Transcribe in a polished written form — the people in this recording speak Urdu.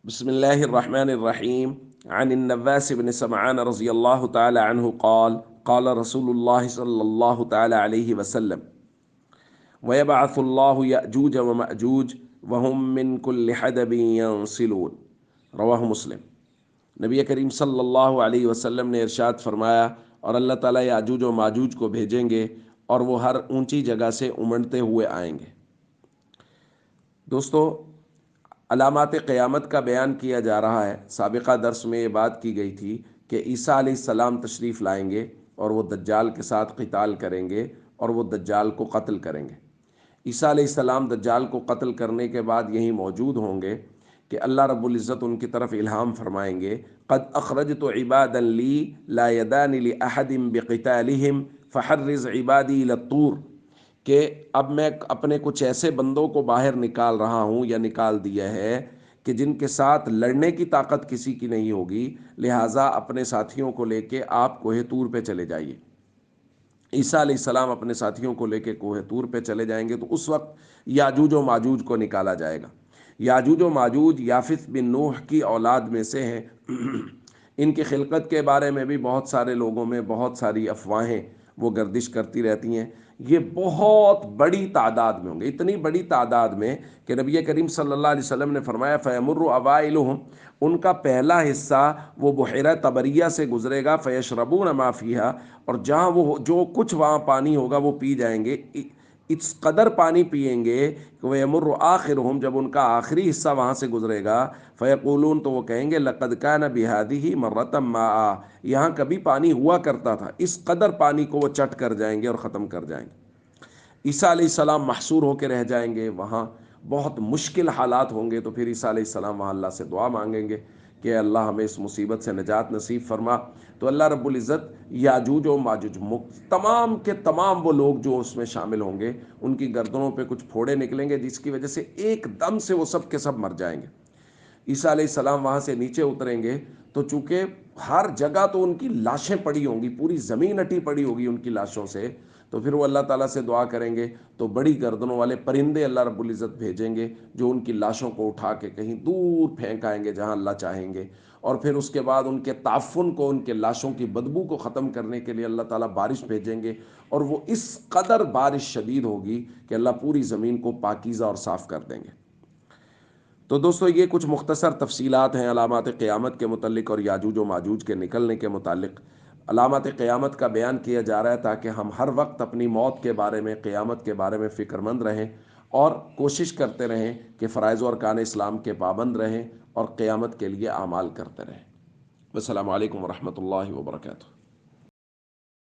بسم الله الرحمن الرحيم. عن النواس بن سمعان رضي الله تعالى عنه قال قال رسول الله صلى الله تعالى عليه وسلم: ويبعث الله يأجوج ومأجوج وهم من كل حدب ينسلون. رواہ مسلم۔ نبی کریم صلی اللہ علیہ وسلم نے ارشاد فرمایا، اور اللہ تعالیٰ یاجوج و ماجوج کو بھیجیں گے اور وہ ہر اونچی جگہ سے امنڈتے ہوئے آئیں گے۔ دوستو، علامات قیامت کا بیان کیا جا رہا ہے۔ سابقہ درس میں یہ بات کی گئی تھی کہ عیسیٰ علیہ السلام تشریف لائیں گے اور وہ دجال کے ساتھ قتال کریں گے اور وہ دجال کو قتل کریں گے۔ عیسیٰ علیہ السلام دجال کو قتل کرنے کے بعد یہیں موجود ہوں گے کہ اللہ رب العزت ان کی طرف الہام فرمائیں گے: قد اخرجت عبادا لی لا یدان لاحد بقتالہم فحرز عبادی الی الطور، کہ اب میں اپنے کچھ ایسے بندوں کو باہر نکال رہا ہوں یا نکال دیا ہے کہ جن کے ساتھ لڑنے کی طاقت کسی کی نہیں ہوگی، لہٰذا اپنے ساتھیوں کو لے کے آپ کوہ طور پہ چلے جائیے۔ عیسیٰ علیہ السلام اپنے ساتھیوں کو لے کے کوہ طور پہ چلے جائیں گے تو اس وقت یاجوج و ماجوج کو نکالا جائے گا۔ یاجوج و ماجوج یافث بن نوح کی اولاد میں سے ہیں۔ ان کی خلقت کے بارے میں بھی بہت سارے لوگوں میں بہت ساری افواہیں وہ گردش کرتی رہتی ہیں۔ یہ بہت بڑی تعداد میں ہوں گے، اتنی بڑی تعداد میں کہ نبی کریم صلی اللہ علیہ وسلم نے فرمایا فیمر اوائلہم، ان کا پہلا حصہ وہ بحیرہ طبریہ سے گزرے گا، فیشربون ما فیہا، اور جہاں وہ جو کچھ وہاں پانی ہوگا وہ پی جائیں گے، اس قدر پانی پئیں گے کہ ویمر آخرہم، جب ان کا آخری حصہ وہاں سے گزرے گا، فیقولون، تو وہ کہیں گے لقد کان بہذہ مرۃ ماء، یہاں کبھی پانی ہوا کرتا تھا۔ اس قدر پانی کو وہ چٹ کر جائیں گے اور ختم کر جائیں گے۔ عیسیٰ علیہ السلام محصور ہو کے رہ جائیں گے، وہاں بہت مشکل حالات ہوں گے، تو پھر عیسیٰ علیہ السلام وہاں اللہ سے دعا مانگیں گے کہ اللہ ہمیں اس مصیبت سے نجات نصیب فرما۔ تو اللہ رب العزت یاجوج و ماجوج تمام کے تمام وہ لوگ جو اس میں شامل ہوں گے، ان کی گردنوں پہ کچھ پھوڑے نکلیں گے جس کی وجہ سے ایک دم سے وہ سب کے سب مر جائیں گے۔ عیسیٰ علیہ السلام وہاں سے نیچے اتریں گے تو چونکہ ہر جگہ تو ان کی لاشیں پڑی ہوں گی، پوری زمین اٹی پڑی ہوگی ان کی لاشوں سے، تو پھر وہ اللہ تعالیٰ سے دعا کریں گے تو بڑی گردنوں والے پرندے اللہ رب العزت بھیجیں گے جو ان کی لاشوں کو اٹھا کے کہیں دور پھینک آئیں گے جہاں اللہ چاہیں گے، اور پھر اس کے بعد ان کے تعفن کو، ان کے لاشوں کی بدبو کو ختم کرنے کے لیے اللہ تعالیٰ بارش بھیجیں گے، اور وہ اس قدر بارش شدید ہوگی کہ اللہ پوری زمین کو پاکیزہ اور صاف کر دیں گے۔ تو دوستو، یہ کچھ مختصر تفصیلات ہیں علامات قیامت کے متعلق اور یاجوج و ماجوج کے نکلنے کے متعلق۔ علامات قیامت کا بیان کیا جا رہا ہے تاکہ ہم ہر وقت اپنی موت کے بارے میں، قیامت کے بارے میں فکر مند رہیں اور کوشش کرتے رہیں کہ فرائض و ارکان اسلام کے پابند رہیں اور قیامت کے لیے اعمال کرتے رہیں۔ السلام علیکم ورحمۃ اللہ وبرکاتہ۔